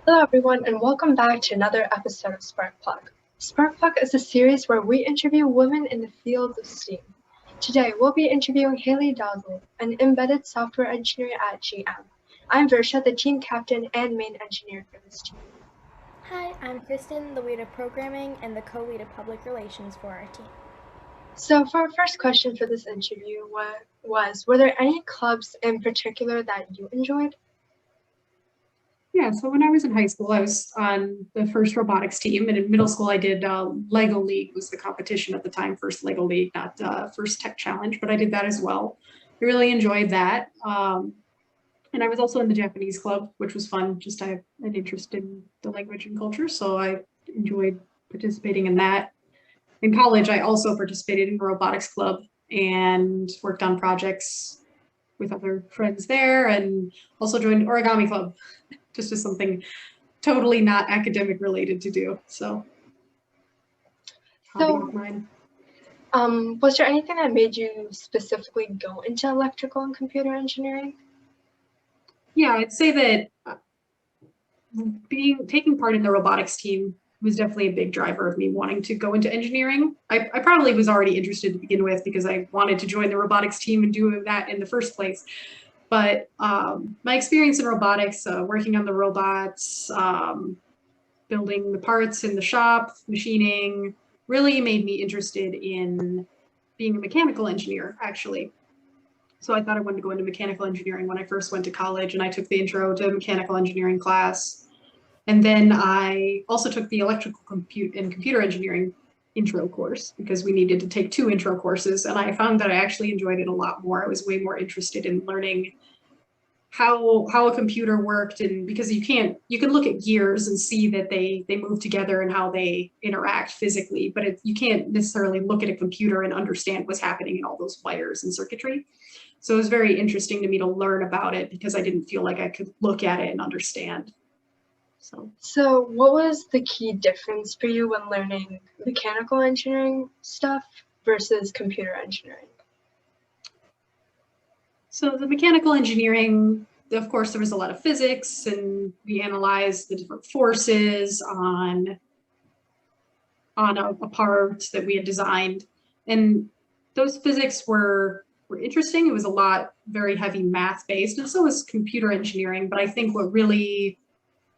Hello, everyone, and welcome back to another episode of Spark Plug. Spark Plug is a series where we interview women in the field of STEAM. Today, we'll be interviewing Haley Dalzel, an embedded software engineer at GM. I'm Versha, the team captain and main engineer for this team. Hi, I'm Kristen, the lead of programming and the co-lead of public relations for our team. So, for our first question for this interview were there any clubs in particular that you enjoyed? Yeah, so when I was in high school, I was on the first robotics team, and in middle school, I did Lego League was the competition at the time, first Lego League, not first Tech Challenge, but I did that as well. I really enjoyed that. And I was also in the Japanese club, which was fun. Just I have an interest in the language and culture, so I enjoyed participating in that. In college, I also participated in the robotics club and worked on projects with other friends there, and also joined origami club, just as something totally not academic related to do. So, hobby of mine. Was there anything that made you specifically go into electrical and computer engineering? Yeah, I'd say that taking part in the robotics team was definitely a big driver of me wanting to go into engineering. I probably was already interested to begin with because I wanted to join the robotics team and do that in the first place. But my experience in robotics, working on the robots, building the parts in the shop, machining, really made me interested in being a mechanical engineer, actually. So I thought I wanted to go into mechanical engineering when I first went to college, and I took the intro to mechanical engineering class. And then I also took the electrical and computer engineering intro course because we needed to take 2 intro courses. And I found that I actually enjoyed it a lot more. I was way more interested in learning how a computer worked, and because you can look at gears and see that they move together and how they interact physically, but you can't necessarily look at a computer and understand what's happening in all those wires and circuitry. So it was very interesting to me to learn about it because I didn't feel like I could look at it and understand. So what was the key difference for you when learning mechanical engineering stuff versus computer engineering? So the mechanical engineering, of course, there was a lot of physics, and we analyzed the different forces on a part that we had designed. And those physics were interesting. It was a lot very heavy math based, and so was computer engineering. But I think what really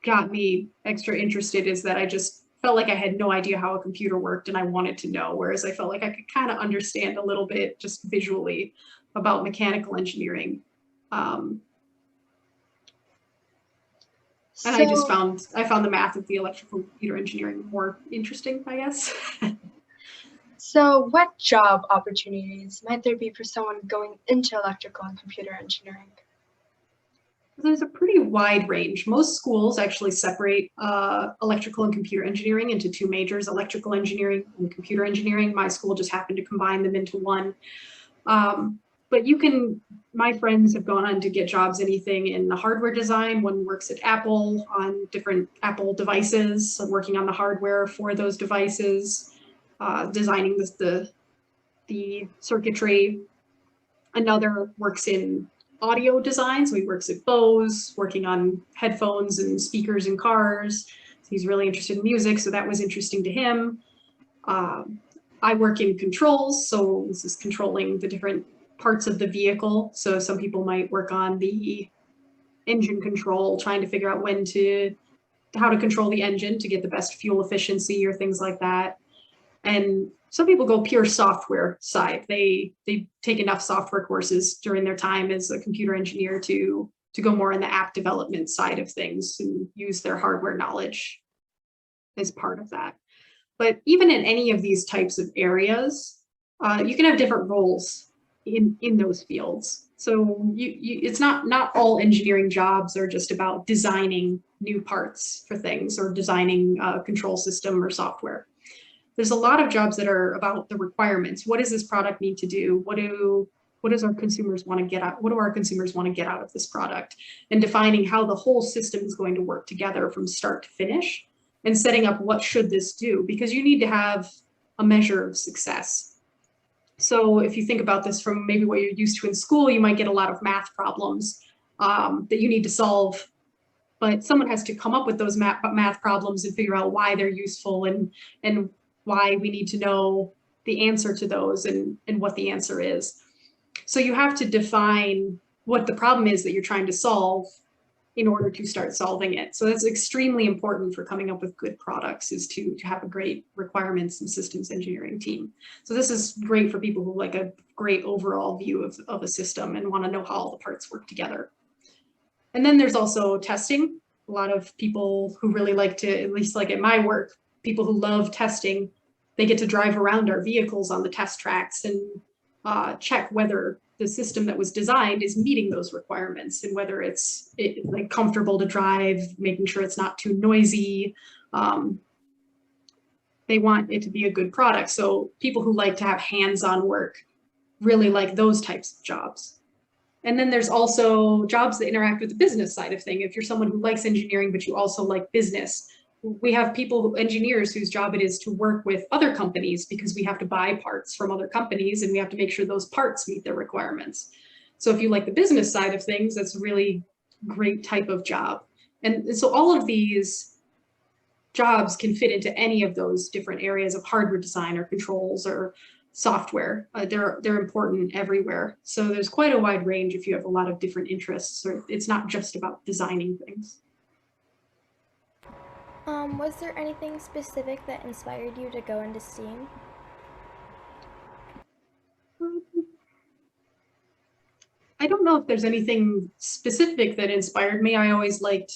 got me extra interested is that I just felt like I had no idea how a computer worked, and I wanted to know, whereas I felt like I could kind of understand a little bit just visually about mechanical engineering. And I found the math of the electrical computer engineering more interesting, I guess. So what job opportunities might there be for someone going into electrical and computer engineering? There's a pretty wide range. Most schools actually separate electrical and computer engineering into 2 majors, electrical engineering and computer engineering. My school just happened to combine them into one. But my friends have gone on to get jobs anything in the hardware design. One works at Apple on different Apple devices, working on the hardware for those devices, designing the circuitry. Another works in audio design, so he works at Bose, working on headphones and speakers in cars. So he's really interested in music, so that was interesting to him. I work in controls, so this is controlling the different parts of the vehicle. So some people might work on the engine control, trying to figure out how to control the engine to get the best fuel efficiency or things like that. And some people go pure software side. They take enough software courses during their time as a computer engineer to go more in the app development side of things and use their hardware knowledge as part of that. But even in any of these types of areas, you can have different roles in those fields. So it's not all engineering jobs are just about designing new parts for things or designing a control system or software. There's a lot of jobs that are about the requirements. What does this product need to do? What do our consumers want to get out? What do our consumers want to get out of this product? And defining how the whole system is going to work together from start to finish, and setting up what should this do, because you need to have a measure of success. So if you think about this from maybe what you're used to in school, you might get a lot of math problems that you need to solve, but someone has to come up with those math problems and figure out why they're useful and why we need to know the answer to those and what the answer is. So you have to define what the problem is that you're trying to solve in order to start solving it. So that's extremely important for coming up with good products, is to have a great requirements and systems engineering team. So this is great for people who like a great overall view of a system and want to know how all the parts work together. And then there's also testing. A lot of people who really like to, at least like at my work, people who love testing, they get to drive around our vehicles on the test tracks and check whether the system that was designed is meeting those requirements and whether it's like comfortable to drive, making sure it's not too noisy. They want it to be a good product. So people who like to have hands-on work really like those types of jobs. And then there's also jobs that interact with the business side of thing. If you're someone who likes engineering, but you also like business, we have people, engineers, whose job it is to work with other companies because we have to buy parts from other companies and we have to make sure those parts meet their requirements. So if you like the business side of things, that's a really great type of job. And so all of these jobs can fit into any of those different areas of hardware design or controls or software. They're important everywhere. So there's quite a wide range if you have a lot of different interests, or it's not just about designing things. Was there anything specific that inspired you to go into STEAM? I don't know if there's anything specific that inspired me. I always liked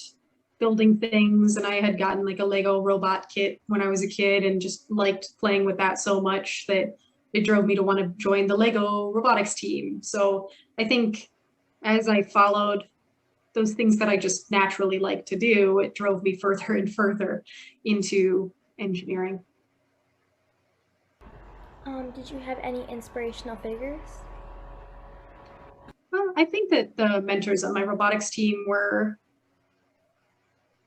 building things, and I had gotten like a Lego robot kit when I was a kid and just liked playing with that so much that it drove me to want to join the Lego robotics team. So I think as I followed those things that I just naturally like to do, it drove me further and further into engineering. Did you have any inspirational figures? Well, I think that the mentors on my robotics team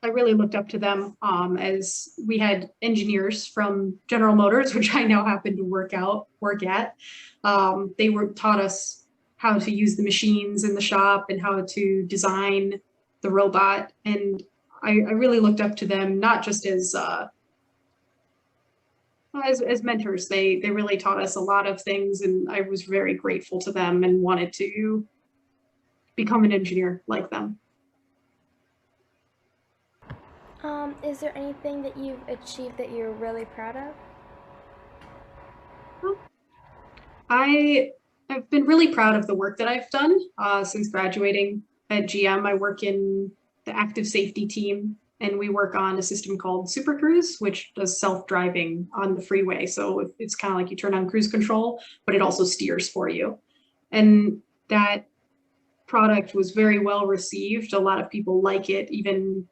I really looked up to them, as we had engineers from General Motors, which I now happen to work at. They taught us how to use the machines in the shop and how to design the robot. And I really looked up to them, not just as mentors. They really taught us a lot of things, and I was very grateful to them and wanted to become an engineer like them. Is there anything that you've achieved that you're really proud of? Well, I've been really proud of the work that I've done since graduating at GM. I work in the active safety team, and we work on a system called Super Cruise, which does self-driving on the freeway. So it's kind of like you turn on cruise control, but it also steers for you. And that product was very well received. A lot of people like it. Even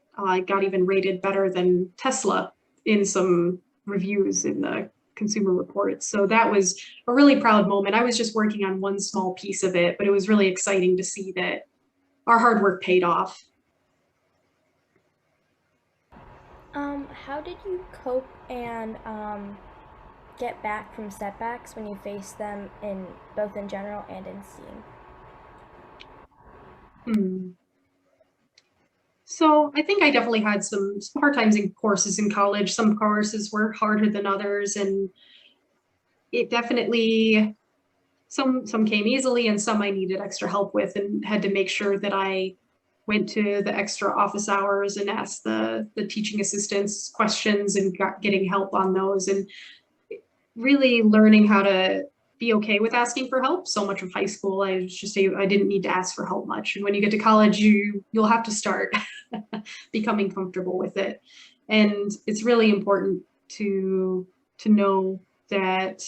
got even rated better than Tesla in some reviews in the Consumer Reports. So that was a really proud moment. I was just working on one small piece of it, but it was really exciting to see that our hard work paid off. How did you cope and get back from setbacks when you face them in both in general and in STEAM? So I think I definitely had some hard times in courses in college. Some courses were harder than others, and it definitely, some came easily and some I needed extra help with and had to make sure that I went to the extra office hours and asked the teaching assistants questions and getting help on those, and really learning how to be okay with asking for help. So much of high school, I didn't need to ask for help much. And when you get to college, you'll have to start becoming comfortable with it. And it's really important to know that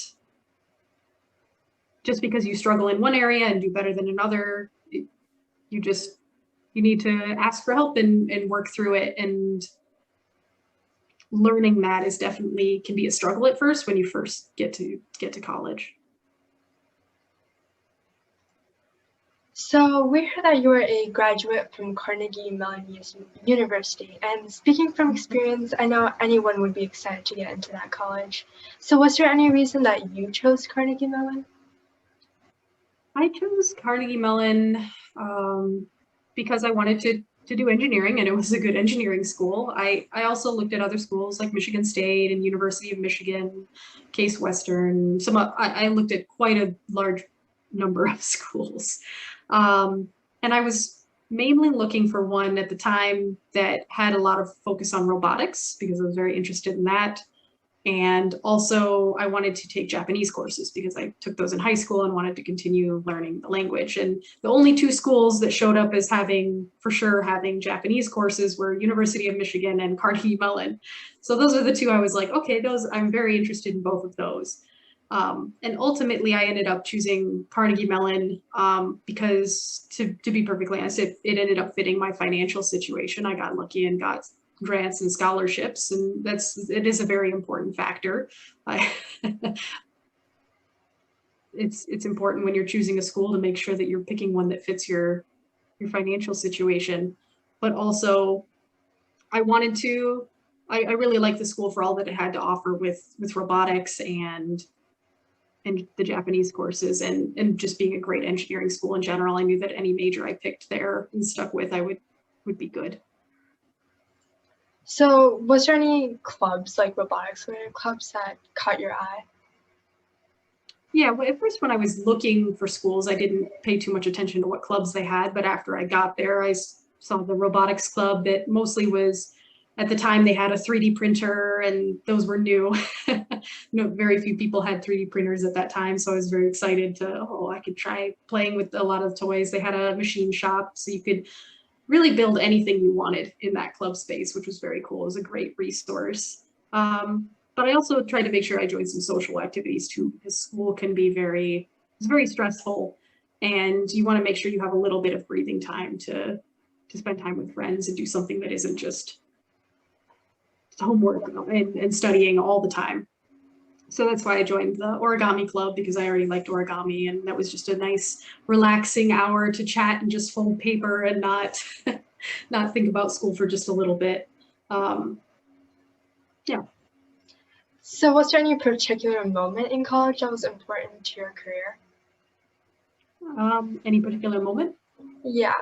just because you struggle in one area and do better than another, you need to ask for help and work through it. And learning that is definitely can be a struggle at first when you first get to college. So we heard that you are a graduate from Carnegie Mellon University, and speaking from experience, I know anyone would be excited to get into that college. So was there any reason that you chose Carnegie Mellon? I chose Carnegie Mellon because I wanted to do engineering, and it was a good engineering school. I also looked at other schools like Michigan State and University of Michigan, Case Western. I looked at quite a large number of schools. And I was mainly looking for one at the time that had a lot of focus on robotics because I was very interested in that. And also I wanted to take Japanese courses because I took those in high school and wanted to continue learning the language. And the only two schools that showed up as having Japanese courses were University of Michigan and Carnegie Mellon. So those are the two I was like, okay, I'm very interested in both of those. And ultimately I ended up choosing Carnegie Mellon because to be perfectly honest, it ended up fitting my financial situation. I got lucky and got grants and scholarships, and it is a very important factor. It's important when you're choosing a school to make sure that you're picking one that fits your financial situation. But also I really liked the school for all that it had to offer with robotics and the Japanese courses and just being a great engineering school in general. I knew that any major I picked there and stuck with, I would be good. So was there any clubs, like robotics related clubs, that caught your eye? Yeah, well, at first when I was looking for schools, I didn't pay too much attention to what clubs they had, but after I got there, I saw the robotics club that mostly was, at the time they had a 3D printer and those were new. Very few people had 3D printers at that time, so I was very excited I could try playing with a lot of toys. They had a machine shop, so you could really build anything you wanted in that club space, which was very cool. It was a great resource. But I also tried to make sure I joined some social activities too, because school can be it's very stressful, and you want to make sure you have a little bit of breathing time to spend time with friends and do something that isn't just homework and studying all the time. So that's why I joined the origami club, because I already liked origami, and that was just a nice relaxing hour to chat and just fold paper and not think about school for just a little bit. Yeah. So was there any particular moment in college that was important to your career? Any particular moment? Yeah.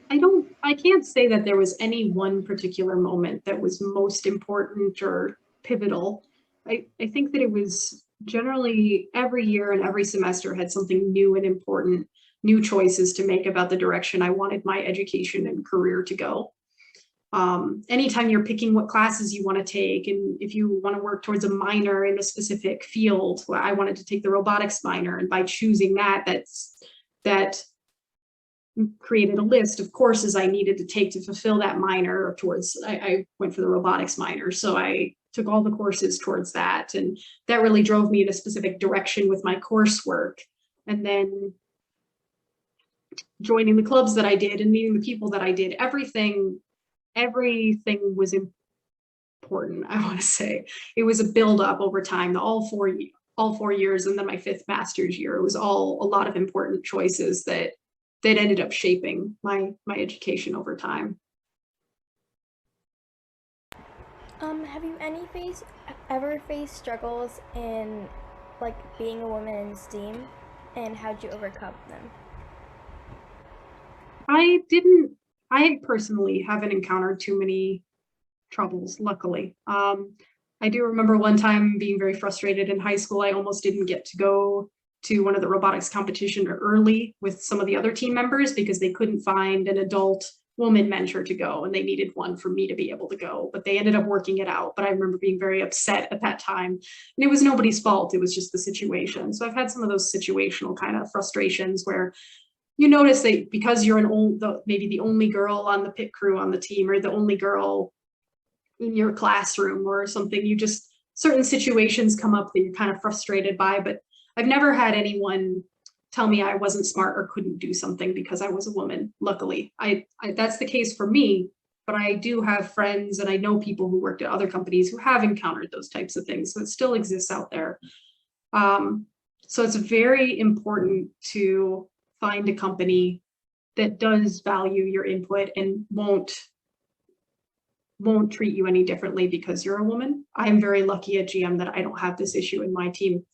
I can't say that there was any one particular moment that was most important or pivotal. I think that it was generally every year and every semester had something new and important, new choices to make about the direction I wanted my education and career to go. Anytime you're picking what classes you want to take, and if you want to work towards a minor in a specific field, I wanted to take the robotics minor, and by choosing that created a list of courses I needed to take to fulfill that minor towards, I went for the robotics minor. So I took all the courses towards that, and that really drove me in a specific direction with my coursework. And then joining the clubs that I did and meeting the people that I did, everything was important. I want to say it was a build up over time, all 4 years, and then my 5th master's year. It was all a lot of important choices that ended up shaping my education over time. Have you ever faced struggles in being a woman in STEAM, and how'd you overcome them? I personally haven't encountered too many troubles, luckily. I do remember one time being very frustrated in high school. I almost didn't get to go to one of the robotics competition early with some of the other team members because they couldn't find an adult woman mentor to go, and they needed one for me to be able to go, but they ended up working it out. But I remember being very upset at that time, and it was nobody's fault. It was just the situation. So I've had some of those situational kind of frustrations where you notice that because you're maybe the only girl on the pit crew on the team, or the only girl in your classroom or something, certain situations come up that you're kind of frustrated by. But I've never had anyone tell me I wasn't smart or couldn't do something because I was a woman. Luckily, that's the case for me, but I do have friends and I know people who worked at other companies who have encountered those types of things. So it still exists out there. So it's very important to find a company that does value your input and won't treat you any differently because you're a woman. I'm very lucky at GM that I don't have this issue in my team.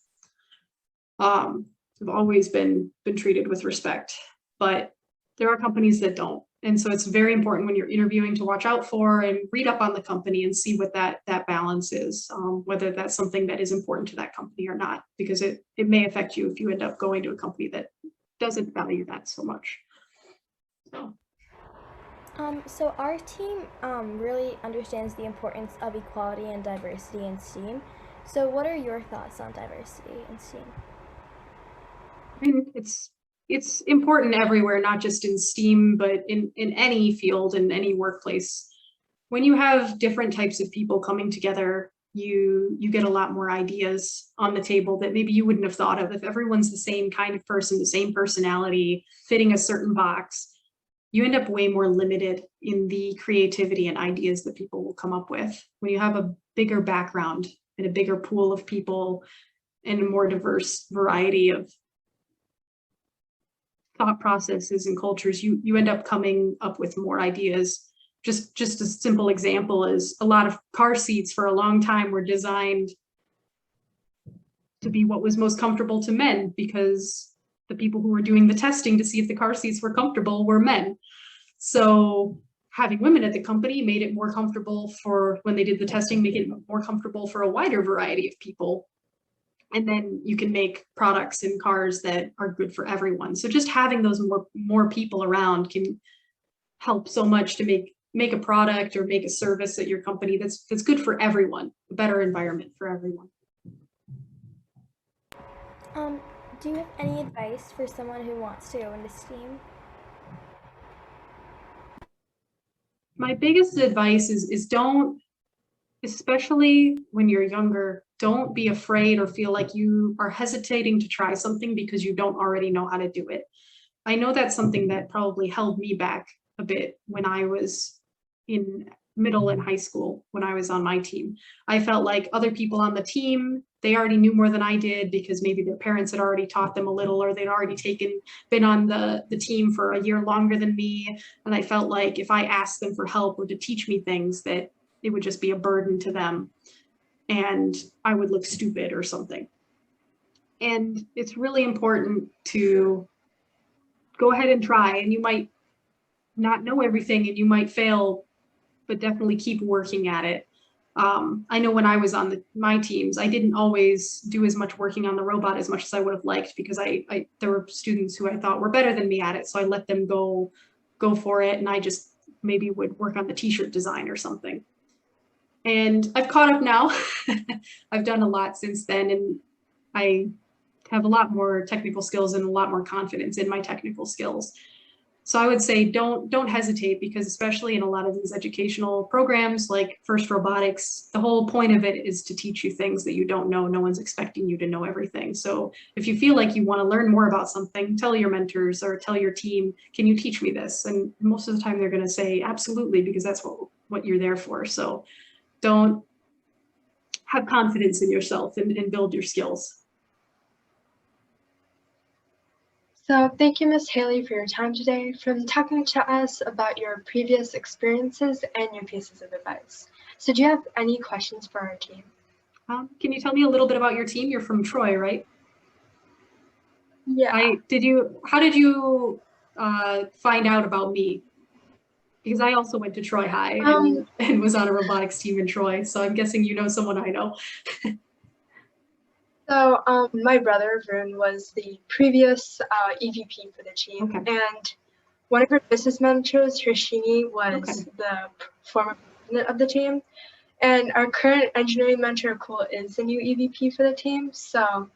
I've always been treated with respect, but There are companies that don't. And so it's very important when you're interviewing to watch out for and read up on the company and see what that balance is, whether that's something that is important to that company or not, because it may affect you if you end up going to a company that doesn't value that so much. So our team really understands the importance of equality and diversity in STEAM. So what are your thoughts on diversity in STEAM? I mean, it's important everywhere, not just in STEAM, but in any field, in any workplace. When you have different types of people coming together, you get a lot more ideas on the table that maybe you wouldn't have thought of. If everyone's the same kind of person, the same personality, fitting a certain box, you end up way more limited in the creativity and ideas that people will come up with. When you have a bigger background and a bigger pool of people and a more diverse variety of thought processes and cultures, you end up coming up with more ideas. Just a simple example is a lot of car seats for a long time were designed to be what was most comfortable to men, because the people who were doing the testing to see if the car seats were comfortable were men. So having women at the company made it more comfortable for, when they did the testing, make it more comfortable for a wider variety of people. And then you can make products and cars that are good for everyone. So just having those more people around can help so much to make a product or make a service at your company that's good for everyone, a better environment for everyone. Do you have any advice for someone who wants to go into STEAM? My biggest advice is don't, especially when you're younger, don't be afraid or feel like you are hesitating to try something because you don't already know how to do it. I know that's something that probably held me back a bit when I was in middle and high school, when I was on my team. I felt like other people on the team, they already knew more than I did because maybe their parents had already taught them a little, or they'd already been on the team for a year longer than me. And I felt like if I asked them for help or to teach me things, that it would just be a burden to them and I would look stupid or something. And it's really important to go ahead and try, and you might not know everything and you might fail, but definitely keep working at it. I know when I was on my teams, I didn't always do as much working on the robot as much as I would have liked, because there were students who I thought were better than me at it. So I let them go for it. And I just maybe would work on the t-shirt design or something. And I've caught up now. I've done a lot since then, and I have a lot more technical skills and a lot more confidence in my technical skills. So I would say don't hesitate, because especially in a lot of these educational programs like First Robotics, the whole point of it is to teach you things that you don't know. No one's expecting you to know everything. So if you feel like you want to learn more about something, tell your mentors or tell your team, can you teach me this? And most of the time they're going to say absolutely, because that's what you're there for. So don't, have confidence in yourself and build your skills. So thank you, Ms. Haley, for your time today, from talking to us about your previous experiences and your pieces of advice. So do you have any questions for our team? Can you tell me a little bit about your team? You're from Troy, right? Yeah. How did you find out about me? Because I also went to Troy High and was on a robotics team in Troy. So I'm guessing you know someone I know. So my brother, Varun, was the previous EVP for the team. Okay. And one of her business managers, Hirshini, was the former president of the team. And our current engineering mentor, Cole, is the new EVP for the team. So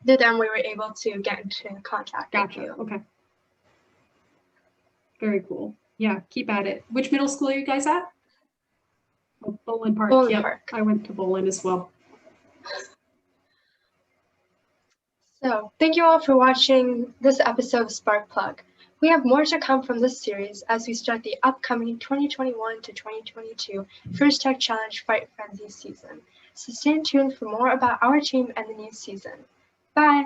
through them, we were able to get into contact. Gotcha. Okay. Very cool. Yeah, keep at it. Which middle school are you guys at? Oh, Bolin Park. Bolin Park. I went to Bolin as well. So thank you all for watching this episode of Spark Plug. We have more to come from this series as we start the upcoming 2021 to 2022 First Tech Challenge Fight Frenzy season. So stay tuned for more about our team and the new season. Bye!